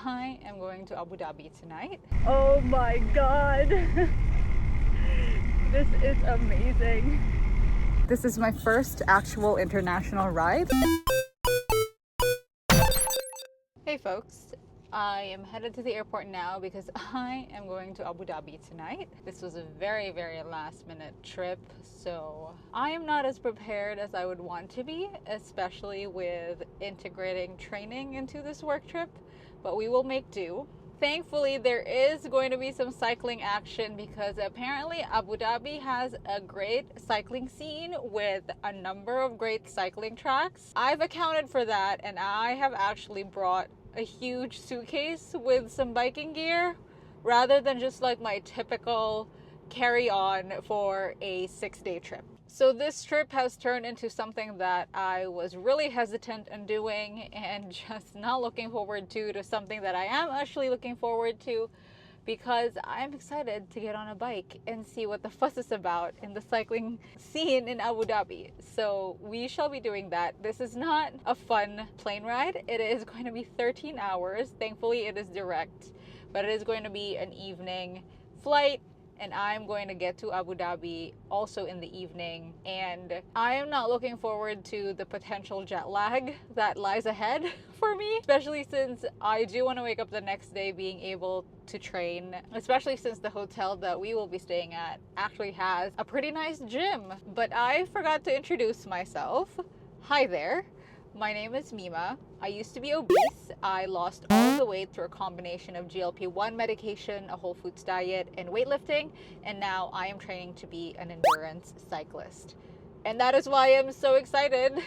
I am going to Abu Dhabi tonight. Oh my god. This is amazing. This is my first actual international ride. Hey folks, I am headed to the airport now because I am going to Abu Dhabi tonight. This was a very, very last minute trip, so I am not as prepared as I would want to be, especially with integrating training into this work trip, but we will make do. Thankfully, there is going to be some cycling action because apparently Abu Dhabi has a great cycling scene with a number of great cycling tracks. I've accounted for that, and I have actually brought a huge suitcase with some biking gear rather than just like my typical carry-on for a 6-day trip. So this trip has turned into something that I was really hesitant in doing and just not looking forward to something that I am actually looking forward to, because I'm excited to get on a bike and see what the fuss is about in the cycling scene in Abu Dhabi. So we shall be doing that. This is not a fun plane ride. It is going to be 13 hours. Thankfully, it is direct, but it is going to be an evening flight. And I'm going to get to Abu Dhabi also in the evening. And I am not looking forward to the potential jet lag that lies ahead for me, especially since I do want to wake up the next day being able to train, especially since the hotel that we will be staying at actually has a pretty nice gym. But I forgot to introduce myself. Hi there. My name is Mima. I used to be obese. I lost all of the weight through a combination of GLP-1 medication, a whole foods diet, and weightlifting, and now I am training to be an endurance cyclist. And that is why I'm so excited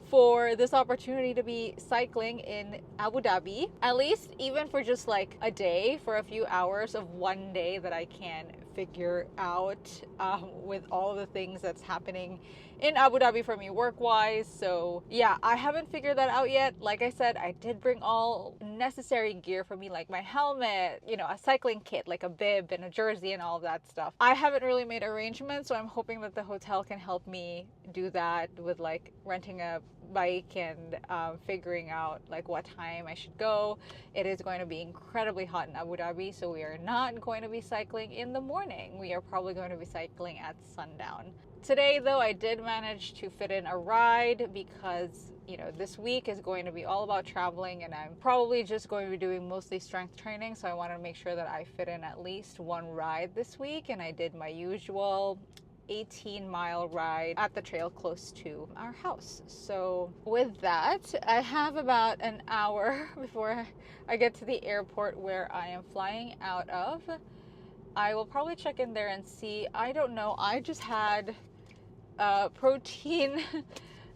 for this opportunity to be cycling in Abu Dhabi, at least even for just like a day, for a few hours of one day that I can figure out with all of the things that's happening in Abu Dhabi for me work-wise. So yeah, I haven't figured that out yet. Like I said, I did bring all necessary gear for me, like my helmet, a cycling kit, like a bib and a jersey and all of that stuff. I haven't really made arrangements, so I'm hoping that the hotel can help me do that with like renting a bike and figuring out like what time I should go. It is going to be incredibly hot in Abu Dhabi, so we are not going to be cycling in the morning. We are probably going to be cycling at sundown. Today though, I did manage to fit in a ride because this week is going to be all about traveling, and I'm probably just going to be doing mostly strength training, so I wanted to make sure that I fit in at least one ride this week, and I did my usual 18-mile ride at the trail close to our house. So with that, I have about an hour before I get to the airport where I am flying out of. I will probably check in there and see. I don't know. I just had a protein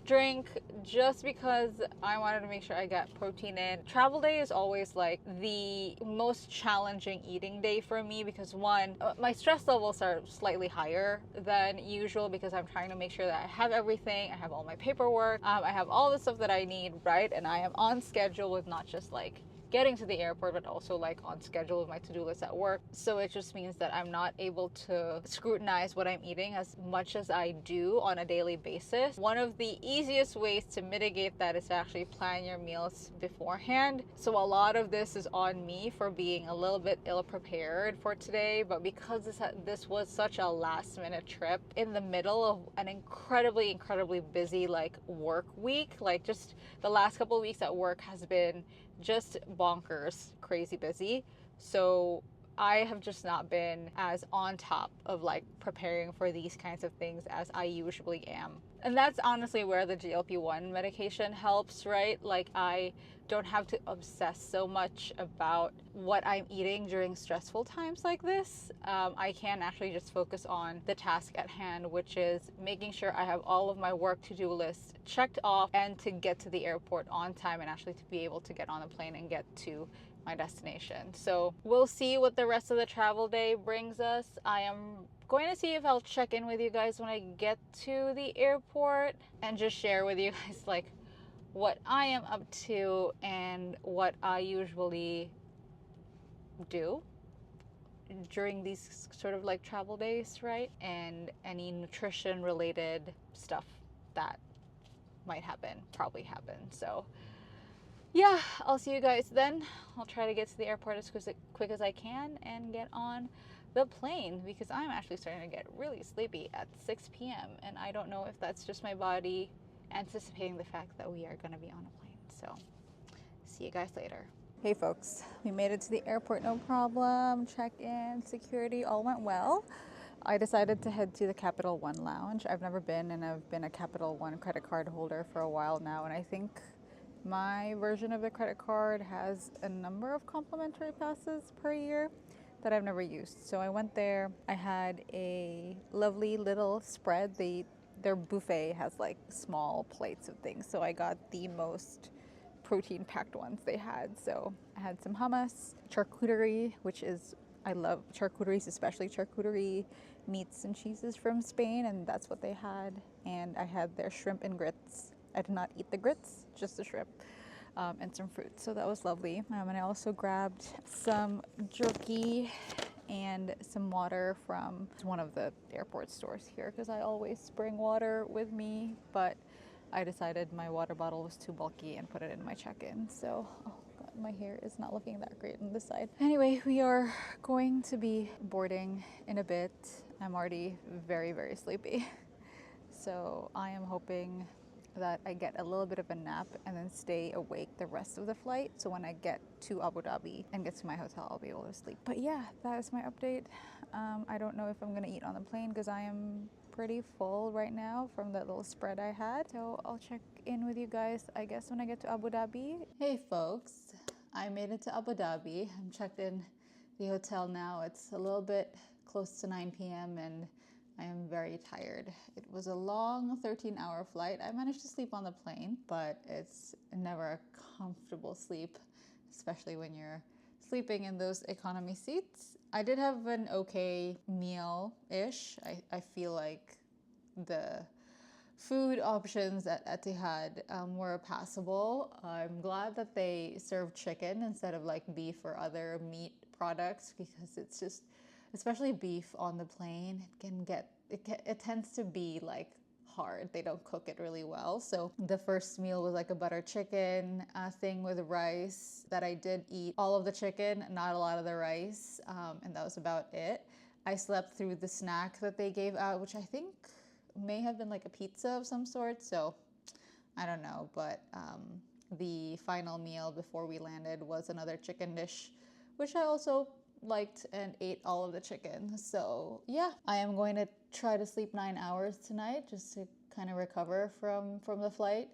drink just because I wanted to make sure I got protein in. Travel day is always like the most challenging eating day for me because one, my stress levels are slightly higher than usual because I'm trying to make sure that I have everything. I have all my paperwork. I have all the stuff that I need, right? And I am on schedule with not just like getting to the airport, but also like on schedule with my to-do list at work. So it just means that I'm not able to scrutinize what I'm eating as much as I do on a daily basis. One of the easiest ways to mitigate that is to actually plan your meals beforehand. So a lot of this is on me for being a little bit ill-prepared for today, but because this was such a last-minute trip in the middle of an incredibly busy like work week, like just the last couple of weeks at work has been just bonkers, crazy busy. So I have just not been as on top of like preparing for these kinds of things as I usually am. And that's honestly where the GLP-1 medication helps, right? Like I don't have to obsess so much about what I'm eating during stressful times like this. I can actually just focus on the task at hand, which is making sure I have all of my work to-do list checked off and to get to the airport on time and actually to be able to get on a plane and get to my destination. So we'll see what the rest of the travel day brings us. I am going to see if I'll check in with you guys when I get to the airport and just share with you guys like what I am up to and what I usually do during these sort of like travel days, right? And any nutrition related stuff that might happen, probably happen. So yeah, I'll see you guys then. I'll try to get to the airport as quick as I can and get on the plane because I'm actually starting to get really sleepy at 6 p.m. and I don't know if that's just my body anticipating the fact that we are going to be on a plane. So, see you guys later. Hey folks, we made it to the airport, no problem. Check-in, security, all went well. I decided to head to the Capital One lounge. I've never been, and I've been a Capital One credit card holder for a while now, and I think my version of the credit card has a number of complimentary passes per year that I've never used. So I went there. I had a lovely little spread. Their buffet has like small plates of things. So I got the most protein packed ones they had. So I had some hummus, charcuterie, which is, I love charcuteries, especially charcuterie meats and cheeses from Spain, and that's what they had. And I had their shrimp and grits. I did not eat the grits, just the shrimp, and some fruit. So that was lovely. And I also grabbed some jerky and some water from one of the airport stores here because I always bring water with me, but I decided my water bottle was too bulky and put it in my check-in. So, oh God, my hair is not looking that great on this side. Anyway, we are going to be boarding in a bit. I'm already very, very sleepy. So I am hoping that I get a little bit of a nap and then stay awake the rest of the flight. So when I get to Abu Dhabi and get to my hotel, I'll be able to sleep. But yeah, that is my update. I don't know if I'm gonna eat on the plane because I am pretty full right now from that little spread I had. So I'll check in with you guys, I guess, when I get to Abu Dhabi. Hey folks, I made it to Abu Dhabi. I'm checked in the hotel now. It's a little bit close to 9 p.m. and I am very tired. It was a long 13-hour flight. I managed to sleep on the plane, but it's never a comfortable sleep, especially when you're sleeping in those economy seats. I did have an okay meal-ish. I feel like the food options at Etihad were passable. I'm glad that they served chicken instead of like beef or other meat products because it's just, especially beef on the plane, it tends to be like hard. They don't cook it really well. So the first meal was like a butter chicken thing with rice that I did eat all of the chicken, not a lot of the rice, and that was about it. I slept through the snack that they gave out, which I think may have been like a pizza of some sort. So I don't know, but the final meal before we landed was another chicken dish, which I also liked and ate all of the chicken. So yeah, I am going to try to sleep 9 hours tonight just to kind of recover from the flight,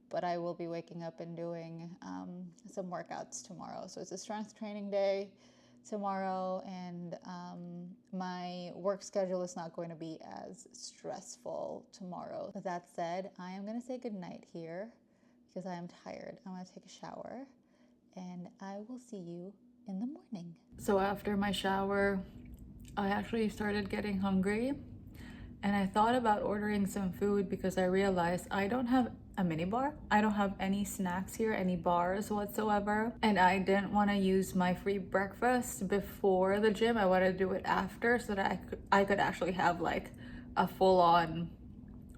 but I will be waking up and doing some workouts tomorrow. So it's a strength training day tomorrow, and my work schedule is not going to be as stressful tomorrow. With that said, I am going to say goodnight here because I am tired. I'm going to take a shower and I will see you in the morning. So after my shower, I actually started getting hungry and I thought about ordering some food because I realized I don't have a minibar. I don't have any snacks here, any bars whatsoever. And I didn't want to use my free breakfast before the gym. I wanted to do it after so that I could actually have like a full-on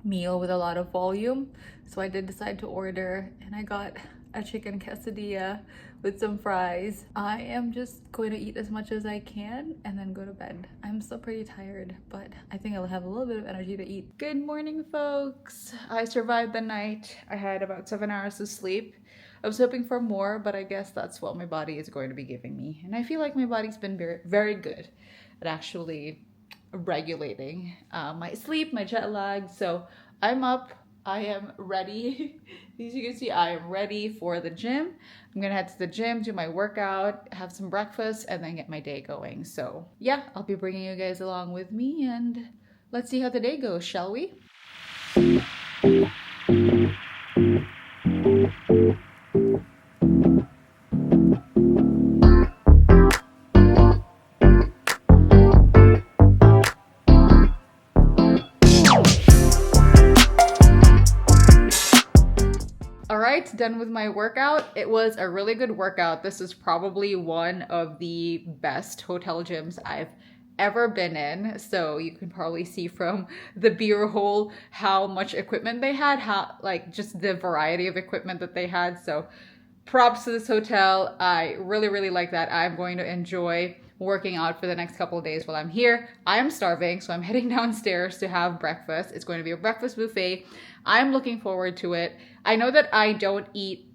meal with a lot of volume. So I did decide to order and I got a chicken quesadilla with some fries. I am just going to eat as much as I can and then go to bed. I'm still pretty tired, but I think I'll have a little bit of energy to eat. Good morning, folks. I survived the night. I had about 7 hours of sleep. I was hoping for more, but I guess that's what my body is going to be giving me. And I feel like my body's been very, very good at actually regulating my sleep, my jet lag. So I'm up. I am ready. As you can see, I am ready for the gym. I'm gonna head to the gym, do my workout, have some breakfast, and then get my day going. So yeah, I'll be bringing you guys along with me, and let's see how the day goes, shall we? Alright, done with my workout. It was a really good workout. This is probably one of the best hotel gyms I've ever been in. So you can probably see from the beer hole how much equipment they had, how like just the variety of equipment that they had. So props to this hotel. I really like that. I'm going to enjoy working out for the next couple of days while I'm here. I am starving, so I'm heading downstairs to have breakfast. It's going to be a breakfast buffet. I'm looking forward to it. I know that I don't eat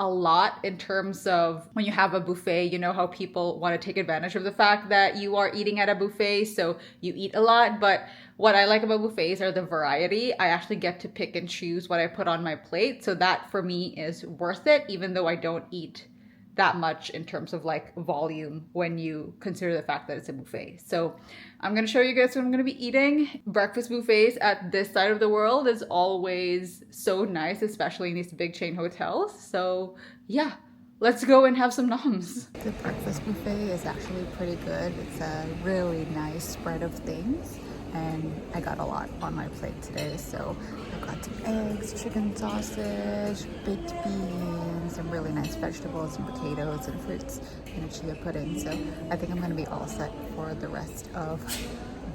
a lot in terms of when you have a buffet, you know how people want to take advantage of the fact that you are eating at a buffet, so you eat a lot. But what I like about buffets are the variety. I actually get to pick and choose what I put on my plate, so that for me is worth it, even though I don't eat that much in terms of like volume when you consider the fact that it's a buffet. So I'm gonna show you guys what I'm gonna be eating. Breakfast buffets at this side of the world is always so nice, especially in these big chain hotels. So yeah, let's go and have some noms. The breakfast buffet is actually pretty good. It's a really nice spread of things. And I got a lot on my plate today, so I got some eggs, chicken sausage, baked beans, some really nice vegetables and potatoes and fruits, and a chia pudding. So I think I'm going to be all set for the rest of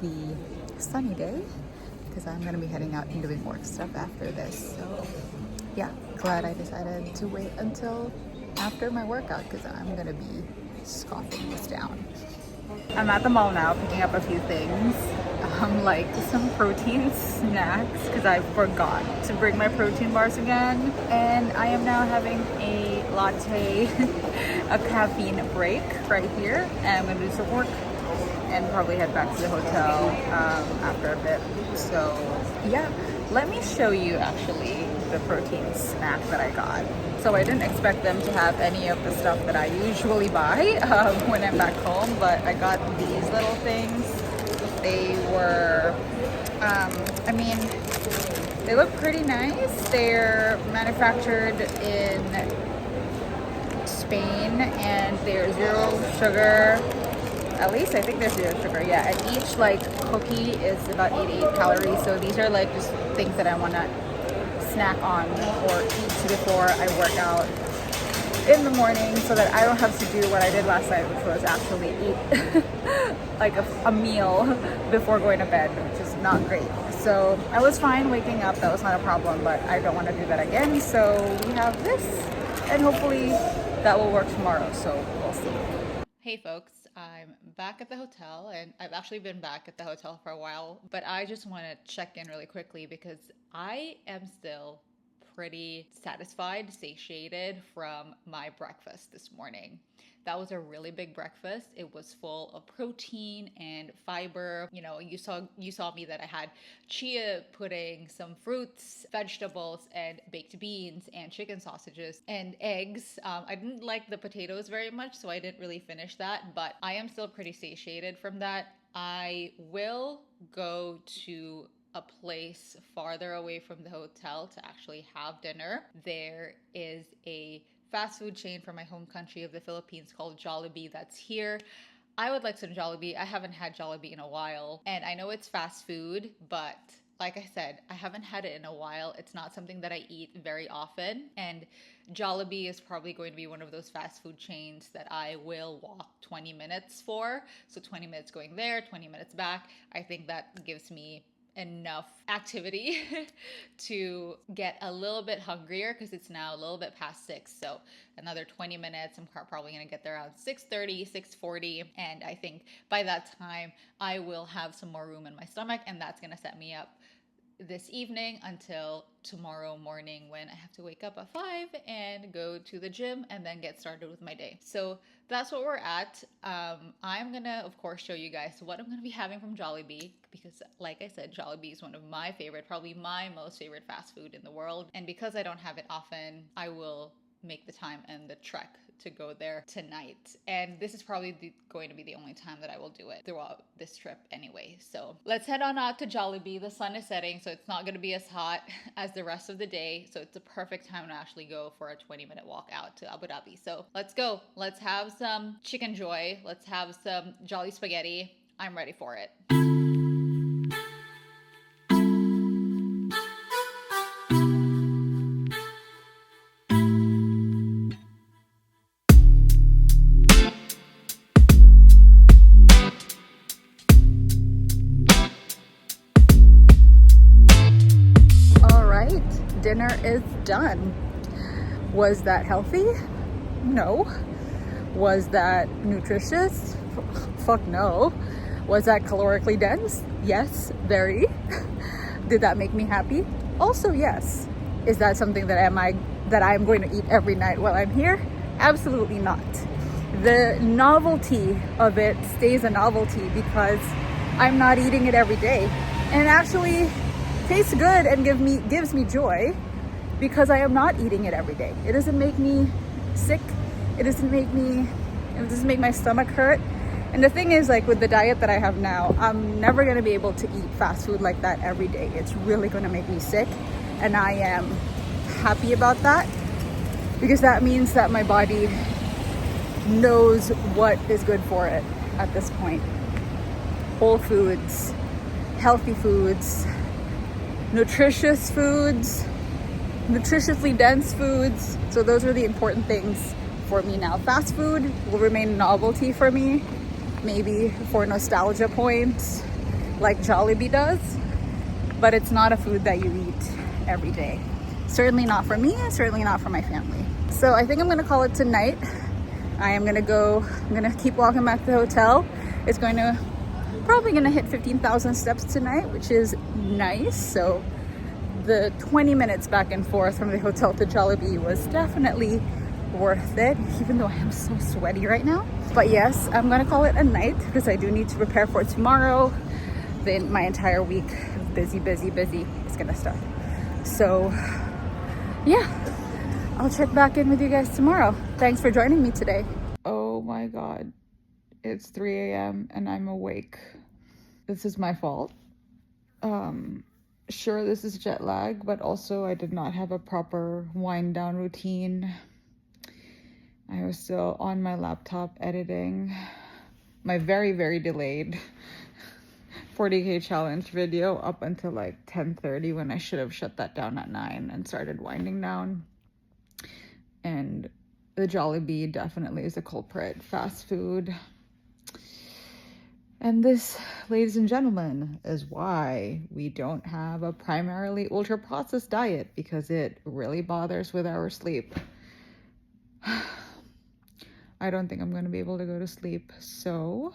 the sunny day, because I'm going to be heading out and doing work stuff after this. So yeah, glad I decided to wait until after my workout, because I'm going to be scoffing this down. I'm at the mall now picking up a few things, like some protein snacks, because I forgot to bring my protein bars again. And I am now having a latte, a caffeine break right here. And I'm going to do some work and probably head back to the hotel after a bit. So yeah, let me show you actually the protein snack that I got. So I didn't expect them to have any of the stuff that I usually buy when I'm back home, but I got these little things. They were, I mean, they look pretty nice. They're manufactured in Spain and they're zero sugar. At least I think they're zero sugar, yeah. And each like cookie is about 88 calories. So these are like just things that I want to snack on or eat before I work out in the morning, so that I don't have to do what I did last night, which was actually eat like a meal before going to bed, which is not great. So I was fine waking up, that was not a problem, but I don't want to do that again. So we have this, and hopefully that will work tomorrow, so we'll see. Hey folks, I'm back at the hotel, and I've actually been back at the hotel for a while, but I just want to check in really quickly because I am still pretty satisfied, satiated from my breakfast this morning. That was a really big breakfast. It was full of protein and fiber. You know, you saw me that I had chia pudding, some fruits, vegetables, and baked beans, and chicken sausages, and eggs. I didn't like the potatoes very much, so I didn't really finish that, but I am still pretty satiated from that. I will go to a place farther away from the hotel to actually have dinner. There is a fast food chain from my home country of the Philippines called Jollibee that's here. I would like some Jollibee. I haven't had Jollibee in a while, and I know it's fast food, but like I said, I haven't had it in a while. It's not something that I eat very often, and Jollibee is probably going to be one of those fast food chains that I will walk 20 minutes for. So 20 minutes going there, 20 minutes back. I think that gives me enough activity to get a little bit hungrier, because it's now a little bit past 6. So another 20 minutes, I'm probably going to get there around 6:30, 6:40. And I think by that time, I will have some more room in my stomach, and that's going to set me up this evening until tomorrow morning, when I have to wake up at 5 and go to the gym and then get started with my day. So that's what we're at. I'm gonna of course show you guys what I'm gonna be having from Jollibee, because like I said, Jollibee is one of my favorite, probably my most favorite fast food in the world. And because I don't have it often, I will make the time and the trek to go there tonight. And this is probably going to be the only time that I will do it throughout this trip anyway. So let's head on out to Jollibee. The sun is setting, so it's not going to be as hot as the rest of the day. So it's a perfect time to actually go for a 20-minute walk out to Abu Dhabi. So let's go. Let's have some chicken joy. Let's have some Jolly spaghetti. I'm ready for it. Dinner is done. Was that healthy? No. Was that nutritious? Fuck no. Was that calorically dense? Yes, very. Did that make me happy? Also, yes. Is that something that I'm going to eat every night while I'm here? Absolutely not. The novelty of it stays a novelty because I'm not eating it every day. And it actually tastes good and gives me joy because I am not eating it every day. It doesn't make me sick. It doesn't make my stomach hurt. And the thing is, like with the diet that I have now, I'm never going to be able to eat fast food like that every day. It's really going to make me sick. And I am happy about that because that means that my body knows what is good for it at this point. Whole foods, healthy foods, nutritious foods, nutritiously dense foods. So those are the important things for me now. Fast food will remain a novelty for me, maybe for nostalgia points like Jollibee does, but it's not a food that you eat every day. Certainly not for me, certainly not for my family. So I think I'm gonna call it tonight. I'm gonna keep walking back to the hotel. It's probably gonna hit 15,000 steps tonight, which is nice. So the 20 minutes back and forth from the hotel to Jollibee was definitely worth it, even though I am so sweaty right now. But yes, I'm gonna call it a night because I do need to prepare for tomorrow. Then my entire week of busy is gonna start. So yeah, I'll check back in with you guys tomorrow. Thanks for joining me today. Oh my God, it's 3 a.m. and I'm awake. This is my fault. Sure, this is jet lag, but also I did not have a proper wind down routine. I was still on my laptop editing my very delayed 40K challenge video up until like 10:30 when I should have shut that down at 9 and started winding down. And the Jollibee definitely is a culprit. Fast food. And this, ladies and gentlemen, is why we don't have a primarily ultra-processed diet, because it really bothers with our sleep. I don't think I'm going to be able to go to sleep, so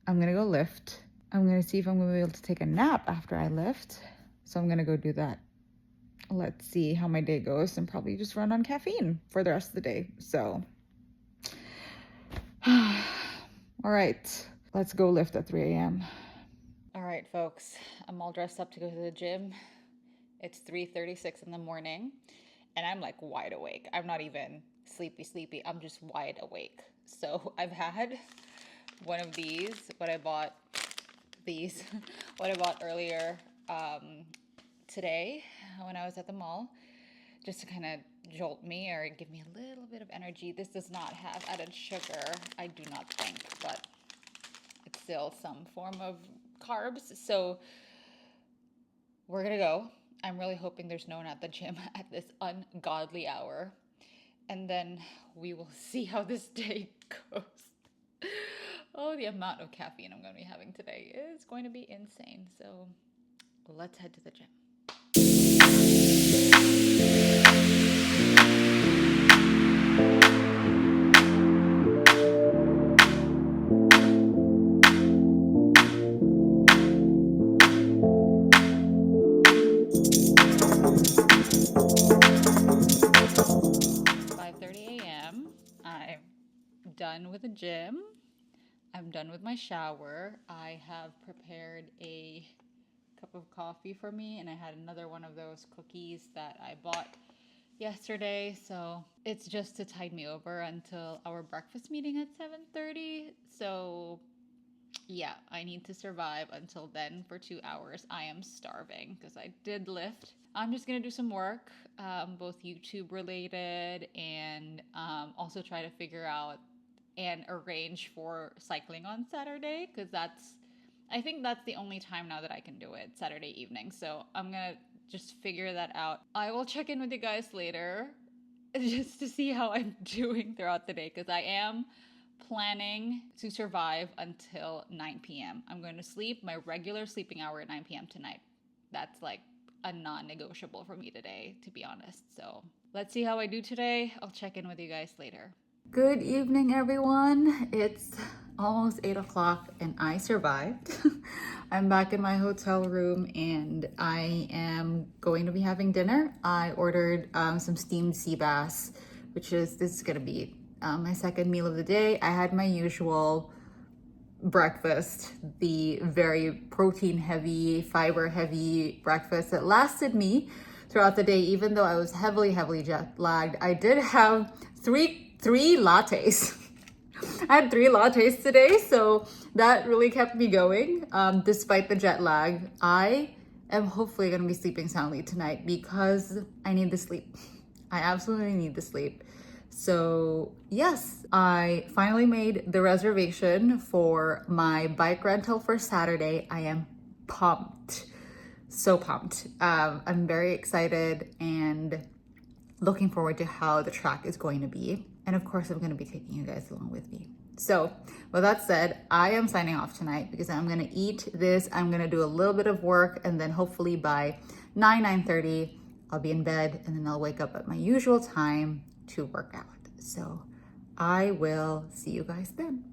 I'm going to go lift. I'm going to see if I'm going to be able to take a nap after I lift, so I'm going to go do that. Let's see how my day goes and probably just run on caffeine for the rest of the day. So, all right. Let's go lift at 3 a.m. All right, folks, I'm all dressed up to go to the gym. It's 3:36 in the morning, and I'm like wide awake. I'm not even sleepy. I'm just wide awake. So I've had one of what I bought earlier today when I was at the mall, just to kind of jolt me or give me a little bit of energy. This does not have added sugar, I do not think, but it's still some form of carbs. So we're gonna go. I'm really hoping there's no one at the gym at this ungodly hour. And then we will see how this day goes. Oh, the amount of caffeine I'm going to be having today is going to be insane. So let's head to the gym. 5:30 a.m. I'm done with the gym. I'm done with my shower. I have prepared a cup of coffee for me, and I had another one of those cookies that I bought yesterday. So it's just to tide me over until our breakfast meeting at 7:30. So yeah, I need to survive until then for 2 hours. I am starving because I did lift. I'm just going to do some work, both YouTube related, and also try to figure out and arrange for cycling on Saturday, because I think that's the only time now that I can do it, Saturday evening. So I'm going to just figure that out. I will check in with you guys later just to see how I'm doing throughout the day, because I am planning to survive until 9 p.m. I'm going to sleep my regular sleeping hour at 9 p.m. tonight. That's like a non-negotiable for me today, to be honest. So Let's see how I do today. I'll check in with you guys later. Good evening, everyone. It's almost 8 o'clock and I survived. I'm back in my hotel room and I am going to be having dinner. I ordered some steamed sea bass, this is gonna be my second meal of the day. I had my usual breakfast, the very protein heavy, fiber heavy breakfast that lasted me throughout the day, even though I was heavily jet lagged. I did have three lattes. I had 3 lattes today, so that really kept me going despite the jet lag. I am hopefully going to be sleeping soundly tonight because I need the sleep. I absolutely need the sleep. So yes, I finally made the reservation for my bike rental for Saturday. I am pumped. So pumped. I'm very excited and looking forward to how the track is going to be. And of course, I'm going to be taking you guys along with me. So with that said, I am signing off tonight because I'm going to eat this. I'm going to do a little bit of work and then hopefully by 9:30, I'll be in bed and then I'll wake up at my usual time to work out. So I will see you guys then.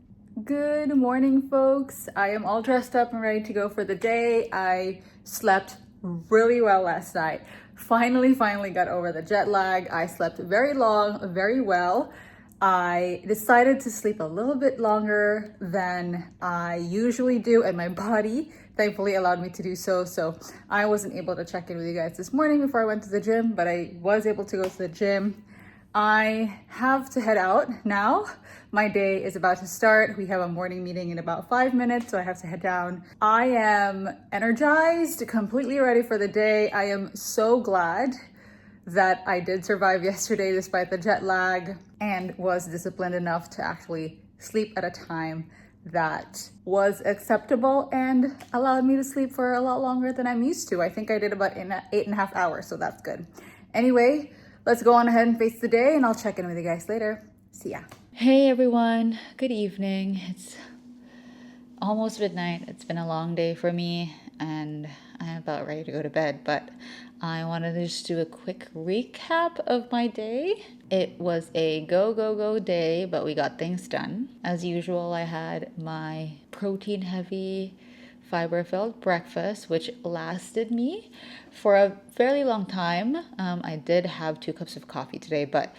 Good morning, folks. I am all dressed up and ready to go for the day. I slept really well last night. Finally got over the jet lag. I slept very long, very well. I decided to sleep a little bit longer than I usually do, and my body thankfully allowed me to do so. So I wasn't able to check in with you guys this morning before I went to the gym, but I was able to go to the gym. I have to head out now. My day is about to start. We have a morning meeting in about 5 minutes, so I have to head down. I am energized, completely ready for the day. I am so glad that I did survive yesterday despite the jet lag and was disciplined enough to actually sleep at a time that was acceptable and allowed me to sleep for a lot longer than I'm used to. I think I did about 8.5 hours, so that's good. Anyway, let's go on ahead and face the day and I'll check in with you guys later. See ya. Hey everyone, good evening. It's almost midnight. It's been a long day for me and I'm about ready to go to bed, but I wanted to just do a quick recap of my day. It was a go day, but we got things done. As usual, I had my protein heavy, fiber filled breakfast, which lasted me for a fairly long time. I did have 2 cups of coffee today, but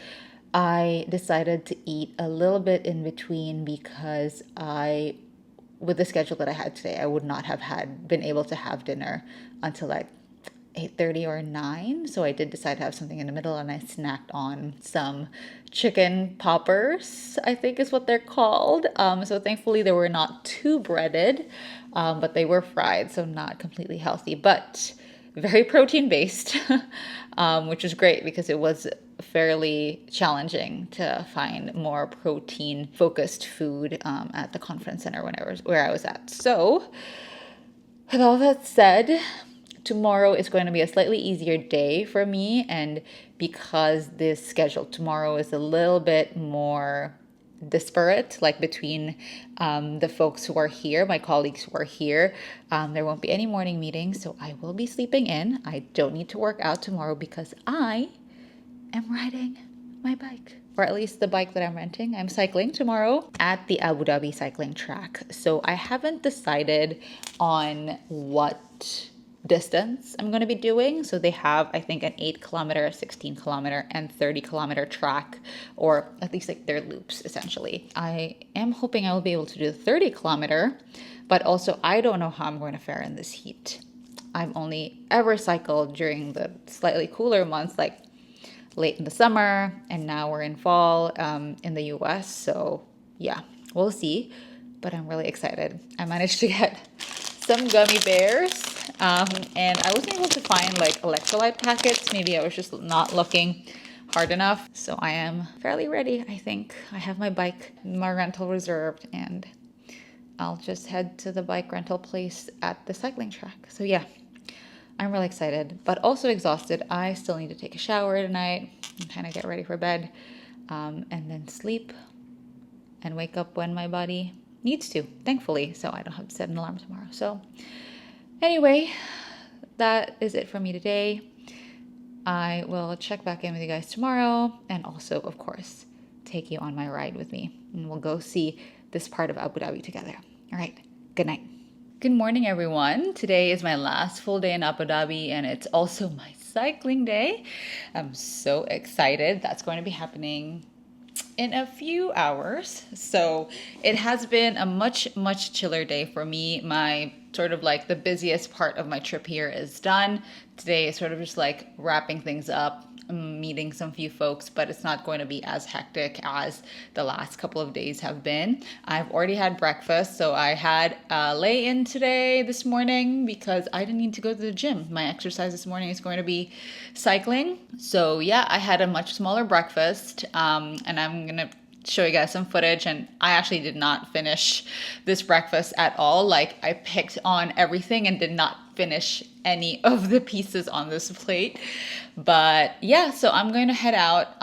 I decided to eat a little bit in between because with the schedule that I had today, I would not have been able to have dinner until like 8:30 or 9. So I did decide to have something in the middle and I snacked on some chicken poppers, I think is what they're called. So thankfully they were not too breaded, but they were fried, so not completely healthy, but very protein based, which was great because it was fairly challenging to find more protein focused food at the conference center where I was at. So with all that said, tomorrow is going to be a slightly easier day for me, and because this schedule tomorrow is a little bit more disparate, like between the folks who are here, my colleagues who are here, there won't be any morning meetings, so I will be sleeping in. I don't need to work out tomorrow because I am riding my bike, or at least the bike that I'm renting. I'm cycling tomorrow at the Abu Dhabi cycling track. So I haven't decided on what distance I'm going to be doing. So they have, I think, an 8 kilometer, 16 kilometer, and 30 kilometer track, or at least like their loops essentially. I am hoping I will be able to do the 30 kilometer, but also I don't know how I'm going to fare in this heat. I've only ever cycled during the slightly cooler months, like late in the summer, and now we're in fall in the US. So yeah, we'll see, but I'm really excited. I managed to get some gummy bears, and I wasn't able to find like electrolyte packets. Maybe I was just not looking hard enough. So I am fairly ready, I think. I have my bike, my rental reserved, and I'll just head to the bike rental place at the cycling track. So yeah, I'm really excited, but also exhausted. I still need to take a shower tonight and kind of get ready for bed, and then sleep and wake up when my body needs to, thankfully, so I don't have to set an alarm tomorrow. So anyway, that is it for me today. I will check back in with you guys tomorrow and also, of course, take you on my ride with me. And we'll go see this part of Abu Dhabi together. All right, good night. Good morning, everyone. Today is my last full day in Abu Dhabi and it's also my cycling day. I'm so excited. That's going to be happening in a few hours. So it has been a much chiller day for me. My sort of like the busiest part of my trip here is done. Today is sort of just like wrapping things up, meeting some few folks, but it's not going to be as hectic as the last couple of days have been. I've already had breakfast, so I had a lay-in today this morning because I didn't need to go to the gym. My exercise this morning is going to be cycling. So yeah, I had a much smaller breakfast, and I'm gonna show you guys some footage. And I actually did not finish this breakfast at all. Like, I picked on everything and did not finish any of the pieces on this plate. But yeah, so I'm going to head out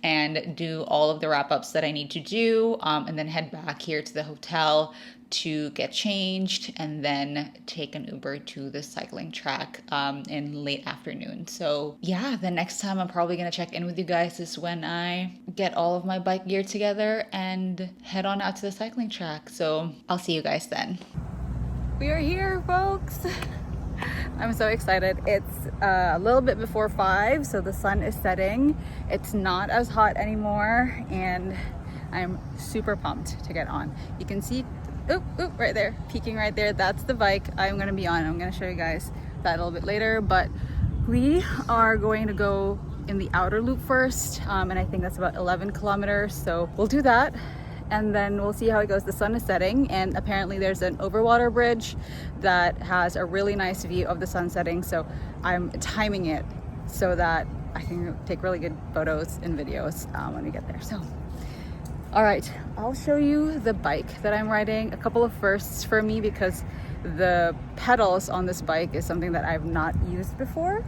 and do all of the wrap-ups that I need to do, and then head back here to the hotel to get changed and then take an Uber to the cycling track in late afternoon. So yeah, the next time I'm probably gonna check in with you guys is when I get all of my bike gear together and head on out to the cycling track. So I'll see you guys then. We are here, folks. I'm so excited. It's a little bit before 5, so the sun is setting. It's not as hot anymore and I'm super pumped to get on. You can see right there, peeking right there. That's the bike I'm gonna be on. I'm gonna show you guys that a little bit later, but we are going to go in the outer loop first, and I think that's about 11 kilometers, so we'll do that and then we'll see how it goes. The sun is setting and apparently there's an overwater bridge that has a really nice view of the sun setting, so I'm timing it so that I can take really good photos and videos when we get there. So all right, I'll show you the bike that I'm riding. A couple of firsts for me because the pedals on this bike is something that I've not used before.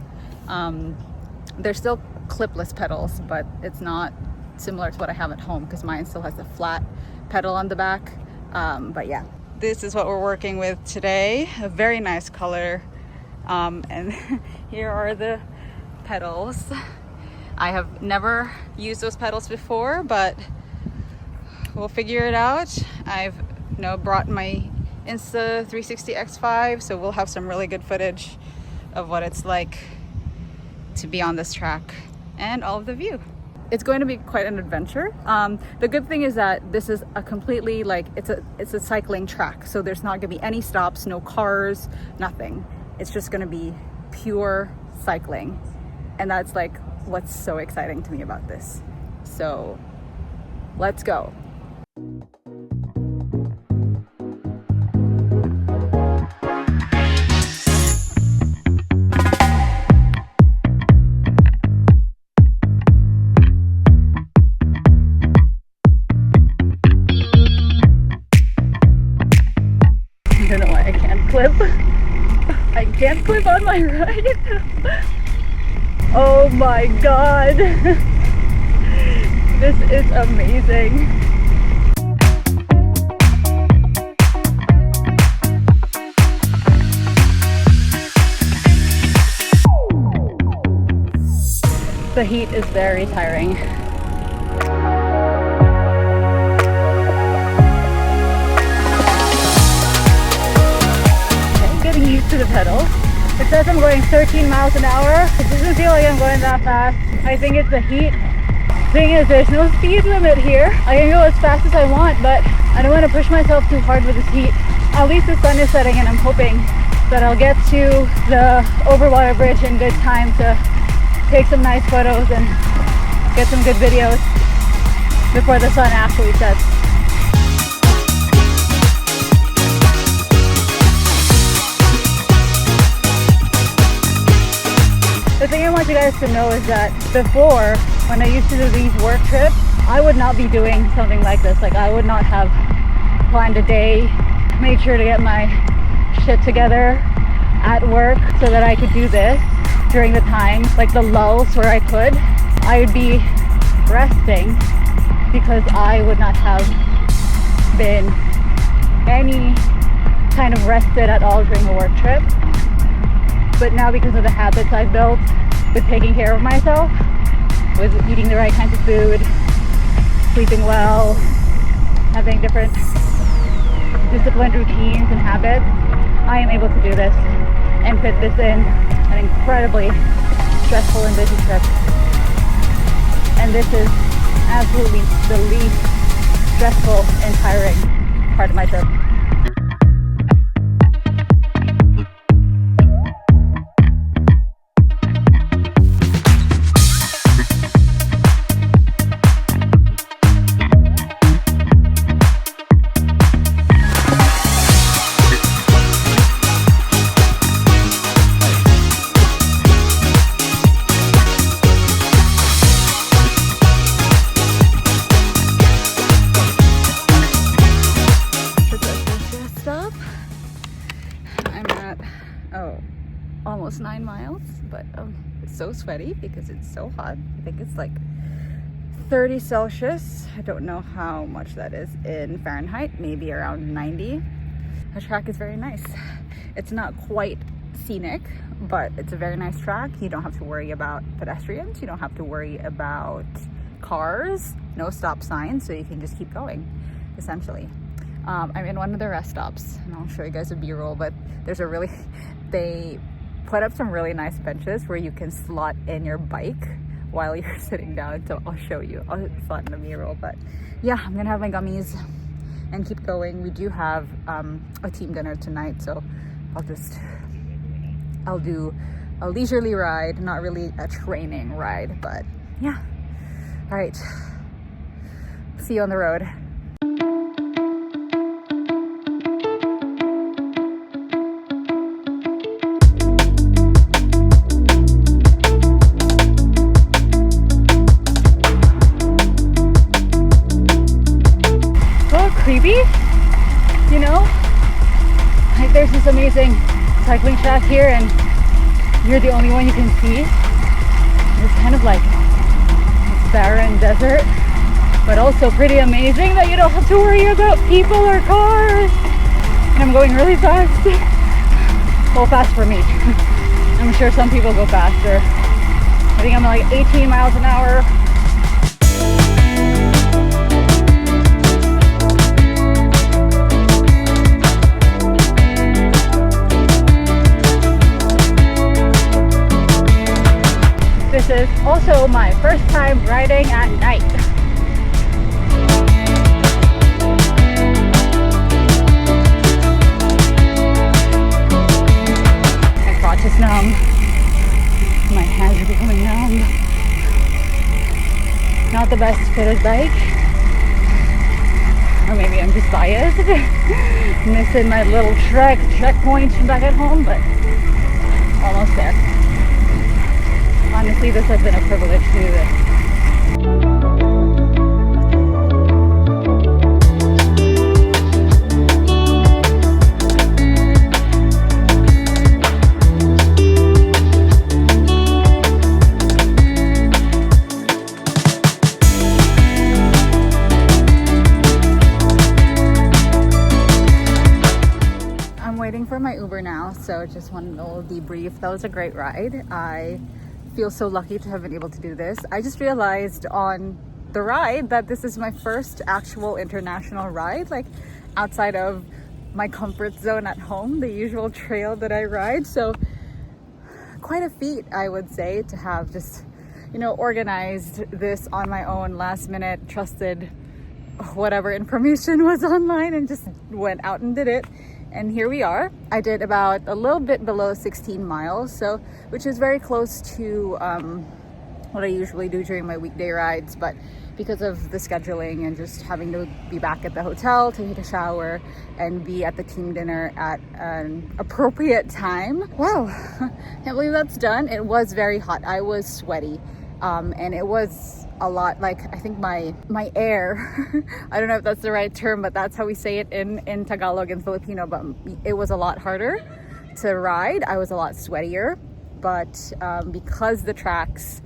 They're still clipless pedals, but it's not similar to what I have at home because mine still has the flat pedal on the back. But yeah, this is what we're working with today. A very nice color. And here are the pedals. I have never used those pedals before, but we'll figure it out. I've brought my Insta360 X5, so we'll have some really good footage of what it's like to be on this track and all of the view. It's going to be quite an adventure. The good thing is that this is a completely it's a cycling track, so there's not gonna be any stops, no cars, nothing. It's just gonna be pure cycling, and that's like what's so exciting to me about this. So let's go. I don't know why I can't clip. I can't clip on my ride. Oh my god. This is amazing. The heat is very tiring. Okay, getting used to the pedals. It says I'm going 13 miles an hour. It doesn't feel like I'm going that fast. I think it's the heat. Thing is, there's no speed limit here. I can go as fast as I want, but I don't want to push myself too hard with this heat. At least the sun is setting and I'm hoping that I'll get to the overwater bridge in good time to take some nice photos and get some good videos before the sun actually sets. The thing I want you guys to know is that before, when I used to do these work trips, I would not be doing something like this. Like, I would not have planned a day, made sure to get my shit together at work so that I could do this during the times, like the lulls where I could. I would be resting because I would not have been any kind of rested at all during a work trip. But now, because of the habits I've built with taking care of myself, with eating the right kinds of food, sleeping well, having different disciplined routines and habits, I am able to do this and fit this in an incredibly stressful and busy trip. And this is absolutely the least stressful and tiring part of my trip. Almost 9 miles, but it's so sweaty because it's so hot. I think it's like 30 Celsius. I don't know how much that is in Fahrenheit, maybe around 90. The track is very nice. It's not quite scenic, but it's a very nice track. You don't have to worry about pedestrians. You don't have to worry about cars. No stop signs, so you can just keep going, essentially. I'm in one of the rest stops, and I'll show you guys a B-roll, but there's a really, they put up some really nice benches where you can slot in your bike while you're sitting down. So I'll show you. I'll slot in the mirror. But yeah, I'm gonna have my gummies and keep going. We do have a team dinner tonight, so I'll do a leisurely ride, not really a training ride, but yeah. All right, see you on the road. Creepy, you know, like there's this amazing cycling track here and you're the only one you can see. It's kind of like a barren desert, but also pretty amazing that you don't have to worry about people or cars. And I'm going really fast. Well, fast for me. I'm sure some people go faster. I think I'm like 18 miles an hour. This is also my first time riding at night. My crotch is numb. My hands are becoming numb. Not the best fitted bike. Or maybe I'm just biased. Missing my little checkpoint back at home, but almost there. Honestly, this has been a privilege to do this. I'm waiting for my Uber now, so just one little debrief. That was a great ride. I feel so lucky to have been able to do this. I just realized on the ride that this is my first actual international ride, like outside of my comfort zone at home, the usual trail that I ride. So quite a feat, I would say, to have just, you know, organized this on my own, last minute, trusted whatever information was online and just went out and did it. And here we are. I did about a little bit below 16 miles, so which is very close to what I usually do during my weekday rides, but because of the scheduling and just having to be back at the hotel to take a shower and be at the team dinner at an appropriate time. Wow, can't believe that's done. It was very hot. I was sweaty, and it was a lot, like I think my air, I don't know if that's the right term, but that's how we say it in Tagalog and Filipino, but it was a lot harder to ride. I was a lot sweatier, but because the tracks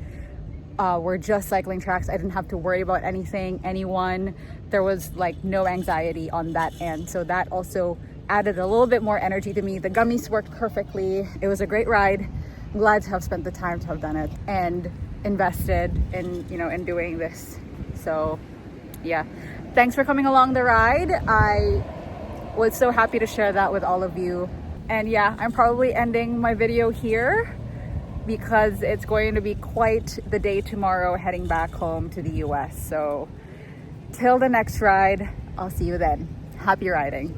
were just cycling tracks, I didn't have to worry about anyone. There was like no anxiety on that end, so that also added a little bit more energy to me. The gummies worked perfectly. It was a great ride. I'm glad to have spent the time to have done it and invested in, you know, in doing this. So yeah, thanks for coming along the ride. I was so happy to share that with all of you. And yeah, I'm probably ending my video here because it's going to be quite the day tomorrow heading back home to the US. So till the next ride, I'll see you then. Happy riding.